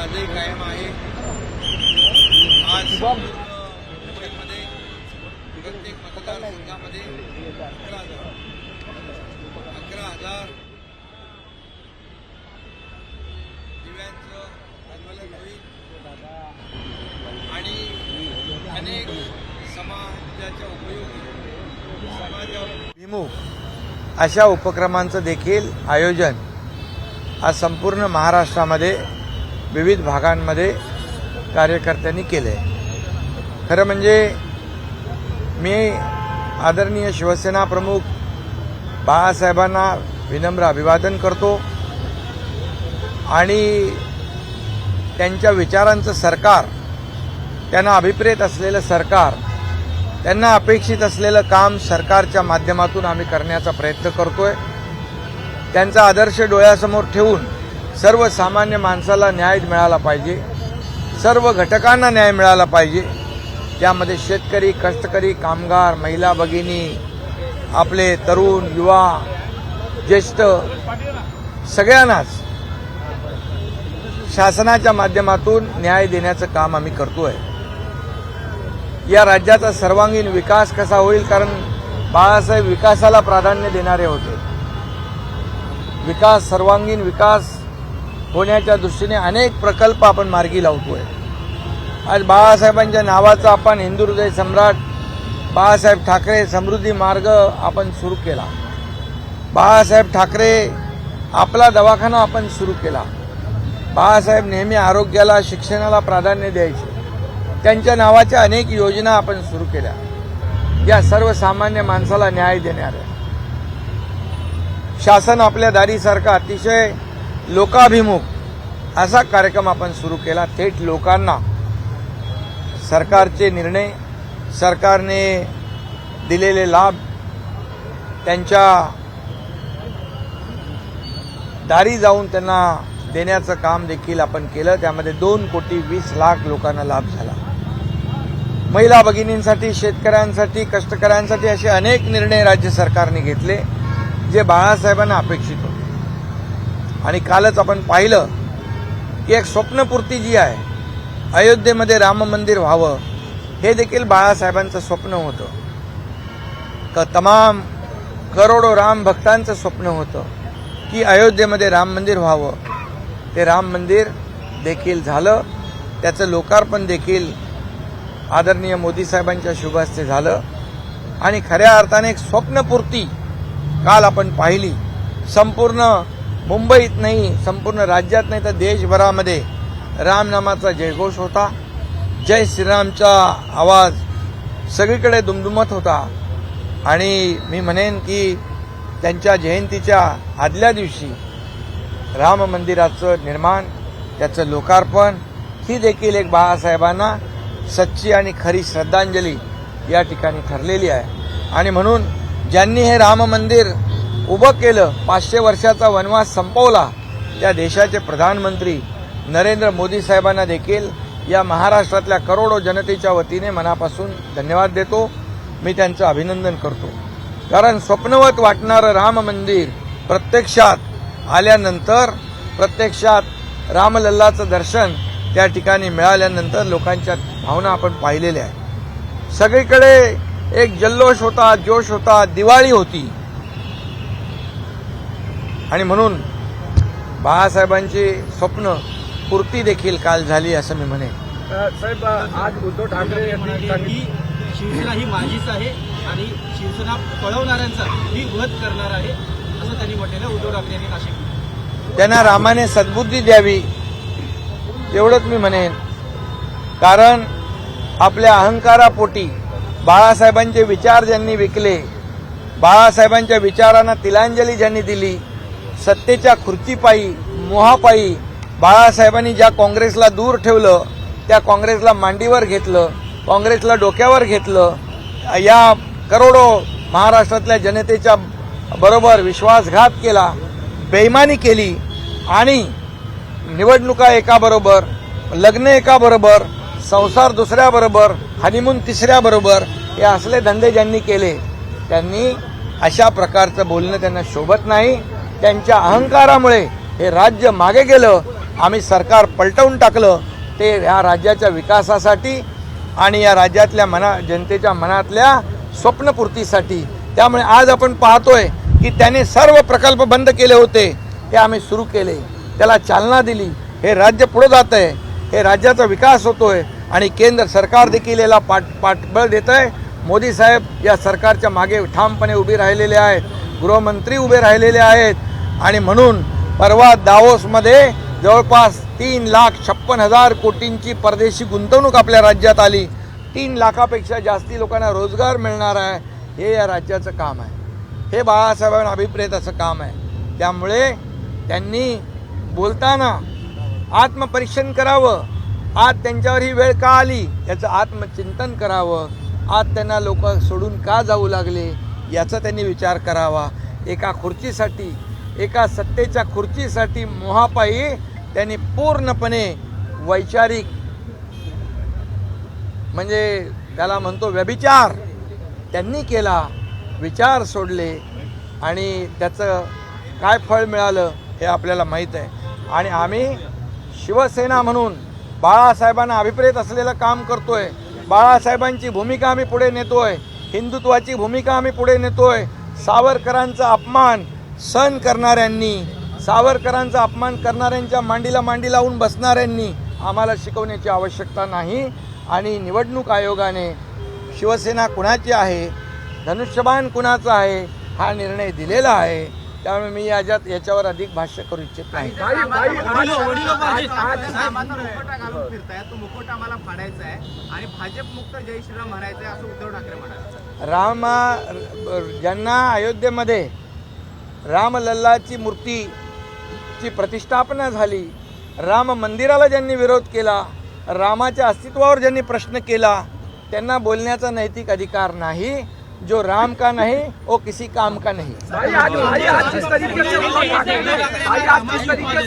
आजही कायम आहे। आज मुंबईमध्ये प्रत्येक मतदारसंघामध्ये 11,000 दिव्यांचं प्रज्वलन होईल आणि अनेक समाजाच्या उपयोगी समाजाभिमुख अशा उपक्रमांचं देखील आयोजन आज संपूर्ण महाराष्ट्रामध्ये विविध भागांमध्ये कार्यकर्त्यांनी केले। खरं म्हणजे मी आदरणीय शिवसेना प्रमुख बाळासाहेबांना विनम्र अभिवादन करतो आणि त्यांच्या विचारांचं सरकार, त्यांना अभिप्रेत असलेलं सरकार, त्यांना अपेक्षित असलेलं काम सरकारच्या माध्यमातून आम्ही करण्याचा प्रयत्न करतोय। त्यांचा आदर्श डोळ्यासमोर ठेवून सर्वसामान्य माणसाला न्याय मिळाला पाहिजे, सर्व घटकांना न्याय मिळाला पाहिजे। त्यामध्ये शेतकरी, कष्टकरी, कामगार, महिला भगिनी, आपले तरुण, युवा, ज्येष्ठ सगळ्यांनाच शासनाच्या माध्यमातून न्याय देण्याचं काम आम्ही करतोय। या राज्याचा सर्वांगीण विकास कसा होईल, कारण बाळासाहेब विकासाला प्राधान्य देणारे होते। विकास, सर्वांगीण विकास होण्याच्या दृष्टीने अनेक प्रकल्प आपण मार्गी लावतोय। आज बाळासाहेबांच्या नावाचा आपण हिंदू हृदय सम्राट बाळासाहेब ठाकरे समृद्धी मार्ग आपण सुरू केला। बाळासाहेब ठाकरे आपला दवाखाना आपण सुरू केला। बाळासाहेब नेहमी आरोग्याला, शिक्षणाला प्राधान्य द्यायचे। त्यांच्या नावाच्या अनेक योजना आपण सुरू केल्या, या सर्वसामान्य माणसाला न्याय देणाऱ्या। शासन आपल्या दारीसारखा अतिशय लोकाभिमुख असा कार्यक्रम आपण सुरू केला। थेट लोकांना सरकारचे निर्णय, सरकारने दिलेले लाभ त्यांच्या दारी जाऊन त्यांना देण्याचं काम देखील आपण केलं। त्यामध्ये 2,20,00,000 लोकांना लाभ झाला। महिला भगिनींसाठी, शेतकऱ्यांसाठी, कष्टकऱ्यांसाठी असे अनेक निर्णय राज्य सरकारने घेतले जे बाळासाहेबांना अपेक्षित होते। आणि कालच आपण पाहिलं की एक स्वप्नपूर्ती जी आहे, अयोध्येमध्ये राम मंदिर व्हावं, हे देखील बाळासाहेबांचं स्वप्न होतं। तमाम करोडो राम भक्तांचं स्वप्न होतं की अयोध्येमध्ये राम मंदिर व्हावं। ते राम मंदिर देखील झालं, त्याचं लोकार्पण देखील आदरणीय मोदी साहेबांच्या शुभ हस्ते झालं आणि खऱ्या अर्थाने एक स्वप्नपूर्ती काल आपण पाहिली। संपूर्ण मुंबईत नाही, संपूर्ण राज्यात नाही तर देशभरामध्ये रामनामाचा जयघोष होता। जय श्रीरामचा आवाज सगळीकडे दुमदुमत होता। आणि मी म्हणेन की त्यांच्या जयंतीच्या आदल्या दिवशी राम मंदिराचं निर्माण, त्याचं लोकार्पण ही देखील एक बाळासाहेबांना सच्ची आणि खरी श्रद्धांजली या ठिकाणी ठरलेली आहे। आणि म्हणून ज्यांनी हे राम मंदिर उभं केलं, 500 वर्षाचा वनवास संपवला, त्या देशाचे प्रधानमंत्री नरेंद्र मोदी साहेबांना देखील या महाराष्ट्रातल्या करोडो जनतेच्या वतीने मनापासून धन्यवाद देतो। मी त्यांचं अभिनंदन करतो, कारण स्वप्नवत वाटणारं राम मंदिर प्रत्यक्षात आल्यानंतर, प्रत्यक्षात रामलल्लाचं दर्शन त्या ठिकाणी मिळाल्यानंतर लोकांच्या भावना आपण पाहिलेल्या आहेत। सगळीकडे एक जल्लोष होता, जोश होता, दिवाळी होती। आणि म्हणून बाळासाहेबांची स्वप्न पूर्ती देखील काल झाली असं मी म्हणेन। साहेब, आज उद्धव ठाकरे यांनी सांगितलं शिवसेना ही माझीच आहे आणि शिवसेना पळवणाऱ्यांचा ही वध करणार आहे असं त्यांनी म्हटलेलं उद्धव ठाकरे यांनी नाशिक। त्यांना रामाने सद्बुद्धी द्यावी एवढंच मी म्हणेन, कारण आपल्या अहंकारापोटी बाळासाहेबांचे विचार ज्यांनी विकले, बाळासाहेबांच्या विचारांना तिलांजली ज्यांनी दिली, सत्तेच्या खुर्चीपायी, मोहापायी बाळासाहेबांनी ज्या काँग्रेसला दूर ठेवलं, त्या काँग्रेसला मांडीवर घेतलं, काँग्रेसला डोक्यावर घेतलं, या करोडो महाराष्ट्रातल्या जनतेच्या बरोबर विश्वासघात केला, बेईमानी केली आणि निवडणुका एकाबरोबर, लग्न एकाबरोबर, संसार दुसऱ्याबरोबर, हनीमून तिसऱ्याबरोबर हे असले धंदे ज्यांनी केले, त्यांनी अशा प्रकारचं बोलणं त्यांना शोभत नाही। त्यांच्या अहंकारामुळे हे राज्य मागे गेलं आम्ही सरकार पलटवून टाकलं ते ह्या राज्याच्या विकासासाठी आणि या राज्यातल्या जनतेच्या मनातल्या स्वप्नपूर्तीसाठी. त्यामुळे आज आपण पाहतोय की त्याने सर्व प्रकल्प बंद केले होते ते आम्ही सुरू केले, त्याला चालना दिली. हे राज्य पुढे जात आहे, हे राज्याचा विकास होतोय आणि केंद्र सरकार देखील याला पाठबळ देत आहे. मोदी साहेब या सरकारच्या मागे ठामपणे उभे राहिलेले आहेत, गृहमंत्री उभे राहिलेले आहेत आणि म्हणून परवा दावोसमध्ये जवळपास 3,56,000 कोटींची परदेशी गुंतवणूक आपल्या राज्यात आली. 3 लाखापेक्षा जास्ती लोकांना रोजगार मिळणार आहे. हे या राज्याचं काम आहे, हे बाळासाहेबांना अभिप्रेत असं काम आहे. त्यामुळे त्यांनी बोलताना आत्मपरीक्षण करावं. आज त्यांच्यावर ही वेळ का आली याचं आत्मचिंतन करावं. आज त्यांना लोक सोडून का जाऊ लागले याचा त्यांनी विचार करावा. एका खुर्चीसाठी, एका सत्तेच्या खुर्चीसाठी मोहापायी त्यांनी पूर्णपणे वैचारिक म्हणजे त्याला म्हणतो व्यभिचार त्यांनी केला. विचार सोडले आणि त्याचं काय फळ मिळालं हे आपल्याला माहीत आहे. आणि आम्ही शिवसेना म्हणून बाळासाहेबांना अभिप्रेत असलेलं काम करतोय. बाळासाहेबांची भूमिका आम्ही पुढे नेतोय, हिंदुत्वाची भूमिका आम्ही पुढे नेतोय. सावरकरांचा अपमान सहन करणाऱ्यांनी, सावरकरांचा अपमान करणाऱ्यांच्या मांडीला मांडी लावून बसणाऱ्यांनी आम्हाला शिकवण्याची आवश्यकता नाही. आणि निवडणूक आयोगाने शिवसेना कुणाची आहे, धनुष्यबाण कुणाचा आहे हा निर्णय दिलेला आहे. त्यामुळे मी याच्यावर अधिक भाष्य करू इच्छित नाही. तो मुकुट आम्हाला फाडायचा आहे आणि भाजप मुक्त जय श्रीराम म्हणायचं आहे असं उद्धव ठाकरे म्हणाले. ज्यांना अयोध्येमध्ये रामलल्लाची मूर्तीची प्रतिष्ठापना झाली, राम मंदिराला ज्यांनी विरोध केला, रामाच्या अस्तित्वावर ज्यांनी प्रश्न केला, त्यांना बोलण्याचा नैतिक अधिकार नाही. जो राम का नहीं वो किसी काम का नहीं. आज जिस तरीके से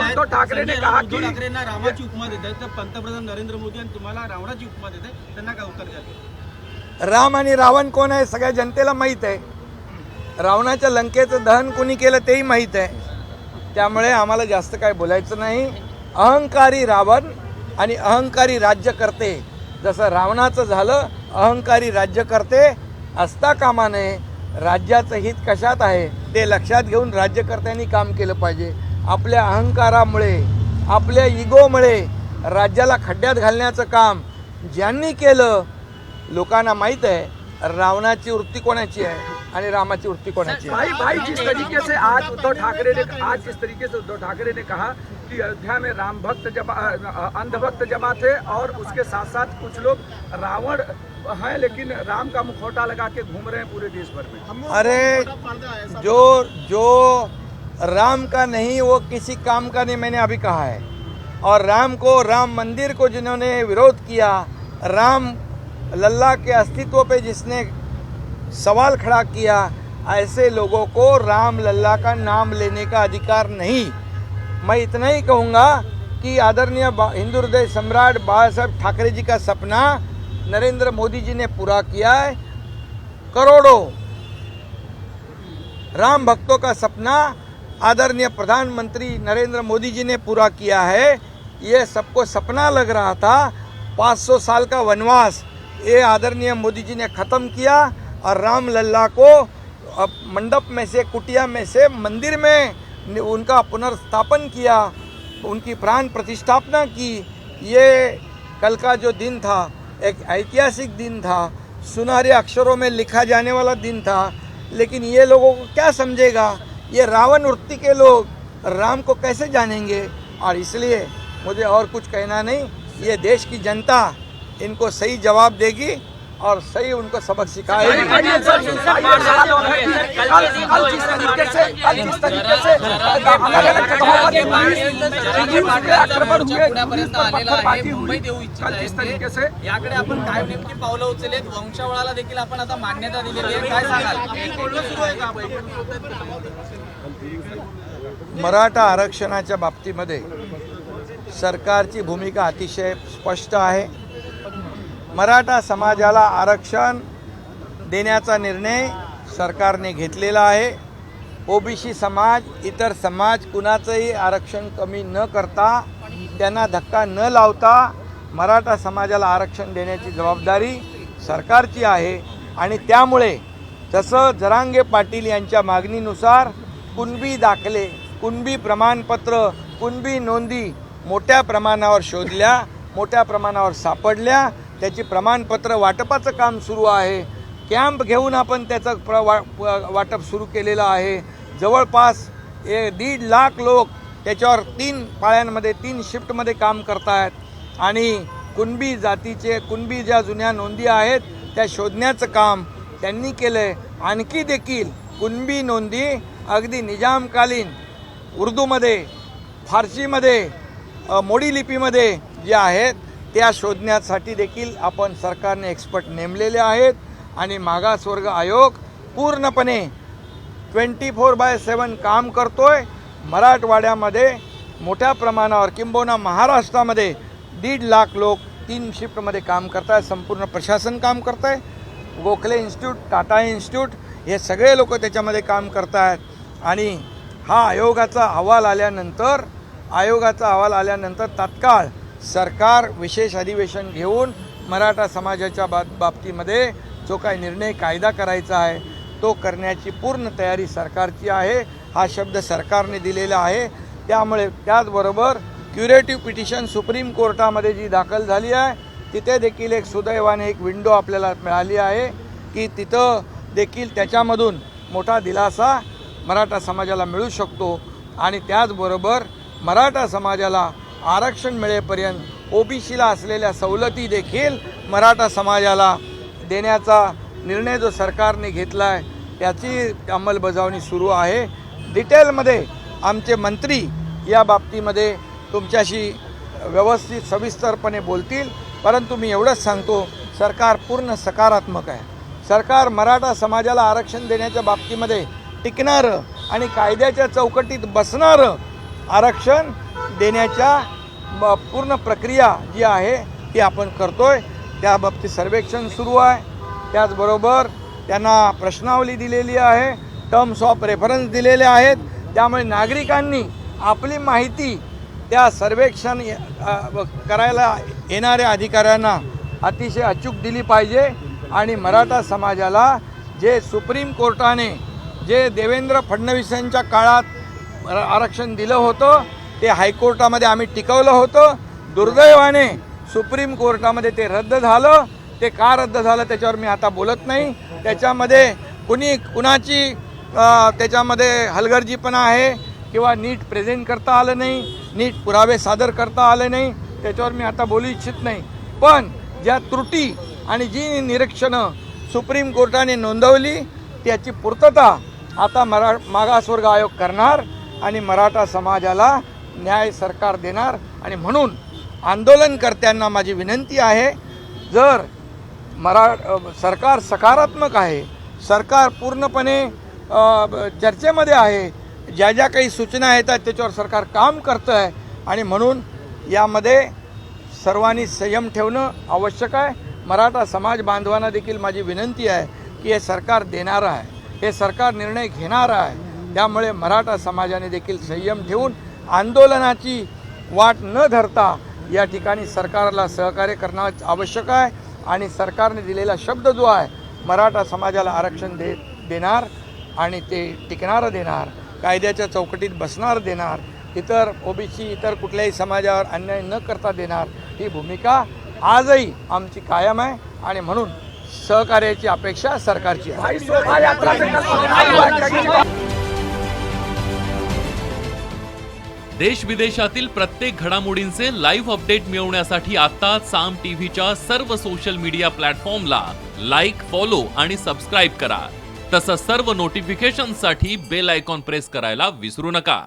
उद्धव ठाकरे ने कहा की ठाकरेंना रामाची उपमा देत आहेत तर पंतप्रधान नरेंद्र मोदी आणि तुम्हाला रावणाची उपमा देत आहेत, त्यांना काय उत्तर द्याल? राम आणि रावण कोण आहे सगळ्या जनतेला माहीत आहे. रावणाच्या लंकेचं दहन कोणी केलं तेही माहीत आहे. त्यामुळे आम्हाला जास्त काय बोलायचं नाही. अहंकारी रावण आणि अहंकारी राज्यकर्ते जसं रावणाचं झालं, अहंकारी राज्यकर्ते असता कामा नये. राज्याचं हित कशात आहे ते लक्षात घेऊन राज्यकर्त्यांनी काम केलं पाहिजे. आपल्या अहंकारामुळे, आपल्या इगोमुळे राज्याला खड्ड्यात घालण्याचं काम ज्यांनी केलं, लोकांना माहीत आहे रावणाची वृत्ती कोणाची आहे आणि रामाची वृत्ति कोणाची है? भाई जिस तरीके से आज उद्धव ठाकरे ने कहा कि अयोध्या में राम भक्त अंधभक्त जमा थे और उसके साथ साथ कुछ लोग रावण हैं लेकिन राम का मुखौटा लगा के घूम रहे हैं पूरे देश भर में. अरे जो राम का नहीं वो किसी काम का नहीं, मैंने अभी कहा है. और राम मंदिर को जिन्होंने विरोध किया, राम लल्ला के अस्तित्व पे जिसने सवाल खड़ा किया, ऐसे लोगों को राम लल्ला का नाम लेने का अधिकार नहीं. मैं इतना ही कहूँगा कि आदरणीय हिंदू हृदय सम्राट बाला साहेब ठाकरे जी का सपना नरेंद्र मोदी जी ने पूरा किया है. करोड़ों राम भक्तों का सपना आदरणीय प्रधानमंत्री नरेंद्र मोदी जी ने पूरा किया है. ये सबको सपना लग रहा था. 500 साल का वनवास ये आदरणीय मोदी जी ने ख़त्म किया और राम लल्ला को मंडप में से, कुटिया में से मंदिर में उनका पुनर्स्थापन किया, उनकी प्राण प्रतिष्ठापना की. ये कल का जो दिन था एक ऐतिहासिक दिन था, सुनहरे अक्षरों में लिखा जाने वाला दिन था. लेकिन ये लोगों को क्या समझेगा, ये रावण वृत्ति के लोग राम को कैसे जानेंगे. और इसलिए मुझे और कुछ कहना नहीं. ये देश की जनता इनको सही जवाब देगी और सही उनको सबक सिखाएगी. याकडे आपण काय नेमकी पावलं उचललेत, वंशावळाला देखील आपण आता मान्यता दिलेली आहे, काय सांगाल? बोलणं सुरू आहे का मराठा आरक्षणाच्या बाबतीमध्ये सरकारची भूमिका अतिशय स्पष्ट आहे. मराठा समाजाला आरक्षण देण्याचा निर्णय सरकारने घेतलेला आहे. ओबीसी समाज, इतर समाज कुणाचंही आरक्षण कमी न करता त्यांना धक्का न लावता मराठा समाजाला आरक्षण देण्याची जबाबदारी सरकारची आहे. आणि त्यामुळे जसं जरांगे पाटील यांच्या मागणीनुसार कुणबी दाखले, कुणबी प्रमाणपत्र, कुणबी नोंदी मोठ्या प्रमाणावर शोधल्या, मोठ्या प्रमाणावर सापडल्या. त्याची प्रमाणपत्र वाटपाचं काम सुरू आहे. कॅम्प घेऊन आपण त्याचं वाटप सुरू केलेलं आहे. जवळपास 1.5 लाख लोक त्याच्यावर 3 पाळ्यांमध्ये 3 शिफ्टमध्ये काम करत आहेत. आणि कुणबी जातीचे, कुणबी ज्या जुन्या नोंदी आहेत त्या शोधण्याचं काम त्यांनी केलं आहे. आणखी देखील कुणबी नोंदी अगदी निजामकालीन उर्दूमध्ये, फारसीमध्ये, मोडी लिपीमध्ये जे आहेत त्या शोधण्यासाठी देखील आपण सरकारने एक्सपर्ट नेमलेले आहेत. आणि मागासवर्ग आयोग पूर्णपणे 24/7 काम करतोय. मराठवाड्यामध्ये मोठ्या प्रमाणावर किंबहुना महाराष्ट्रामध्ये 1.5 लाख लोक 3 शिफ्टमध्ये काम करत आहेत. संपूर्ण प्रशासन काम करत आहे. गोखले इन्स्टिट्यूट, टाटा इन्स्टिट्यूट हे सगळे लोक त्याच्यामध्ये काम करत आहेत. आणि हा आयोगाचा अहवाल आल्यानंतर तात्काळ सरकार विशेष अधिवेशन घेऊन मराठा समाजाच्या बाबतीमध्ये जो काही निर्णय कायदा करायचा आहे तो करण्याची पूर्ण तयारी सरकारची आहे. हा शब्द सरकारने दिलेला आहे. त्यामुळे त्याचबरोबर क्युरेटिव्ह पिटिशन सुप्रीम कोर्टामध्ये जी दाखल झाली आहे तिथे देखील एक सुदैवाने एक विंडो आपल्याला मिळाली आहे की तिथं देखील त्याच्यामधून मोठा दिलासा मराठा समाजाला मिळू शकतो. आणि त्याचबरोबर मराठा समाजाला आरक्षण मिळेपर्यंत ओबीसीला असलेल्या सवलती देखील मराठा समाजाला देण्याचा निर्णय जो सरकारने घेतला आहे त्याची अंमलबजावणी सुरू आहे. डिटेलमध्ये आमचे मंत्री या बाबतीमध्ये तुमच्याशी व्यवस्थित सविस्तरपणे बोलतील. परंतु मी एवढंच सांगतो, सरकार पूर्ण सकारात्मक आहे. सरकार मराठा समाजाला आरक्षण देण्याच्या बाबतीमध्ये टिकणारं आणि कायद्याच्या चौकटीत बसणारं आरक्षण देण्याच्या पूर्ण प्रक्रिया जी आहे ती आपण करतोय. त्या बाबतीत सर्वेक्षण सुरू आहे. त्याचबरोबर त्यांना प्रश्नावली दिलेली आहे, टर्म्स ऑफ रेफरन्स दिलेले आहेत. त्यामुळे नागरिकांनी आपली माहिती त्या सर्वेक्षण करायला येणाऱ्या अधिकाऱ्यांना अतिशय अचूक दिली पाहिजे. आणि मराठा समाजाला जे सुप्रीम कोर्टाने जे देवेंद्र फडणवीसांच्या काळात आरक्षण दिलं होतं ते हायकोर्टामध्ये आम्ही टिकवलं होतं. दुर्दैवाने सुप्रीम कोर्टामध्ये ते रद्द झालं. ते का रद्द झालं त्याच्यावर मी आता बोलत नाही. त्याच्यामध्ये कुणाची त्याच्यामध्ये हलगर्जीपणा आहे किंवा नीट प्रेझेंट करता आलं नाही, नीट पुरावे सादर करता आले नाही, त्याच्यावर मी आता बोलू इच्छित नाही. पण ज्या त्रुटी आणि जी निरीक्षणं सुप्रीम कोर्टाने नोंदवली त्याची पूर्तता आता मागासवर्ग आयोग करणार आणि मराठा समाजाला न्याय सरकार देणार. आणि म्हणून आंदोलनकर्त्यांना माझी विनंती आहे, जर सरकार सकारात्मक आहे, सरकार पूर्णपणे चर्चेमध्ये आहे, ज्या ज्या काही सूचना येतात त्याच्यावर सरकार काम करतं आहे. आणि म्हणून यामध्ये सर्वांनी संयम ठेवणं आवश्यक आहे. मराठा समाज बांधवांना देखील माझी विनंती आहे की हे सरकार देणारं आहे, हे सरकार निर्णय घेणारं आहे. त्यामुळे मराठा समाजाने देखील संयम ठेवून आंदोलनाची वाट न धरता या ठिकाणी सरकारला सहकार्य करणं आवश्यक आहे. आणि सरकारने दिलेला शब्द जो आहे मराठा समाजाला आरक्षण देणार आणि ते टिकणारं देणार, कायद्याच्या चौकटीत बसणार देणार, इतर ओबीसी इतर कुठल्याही समाजावर अन्याय न करता देणार, ही भूमिका आजही आमची कायम आहे. आणि म्हणून सहकार्याची अपेक्षा सरकारची आहे. देश विदेशातील प्रत्येक घडामोडींचे लाईव्ह अपडेट मिळवण्यासाठी आता साम टीव्हीच्या सर्व सोशल मीडिया प्लॅटफॉर्मला लाईक, फॉलो आणि सबस्क्राईब करा. तसंच सर्व नोटिफिकेशनसाठी बेल आयकॉन प्रेस करायला विसरू नका.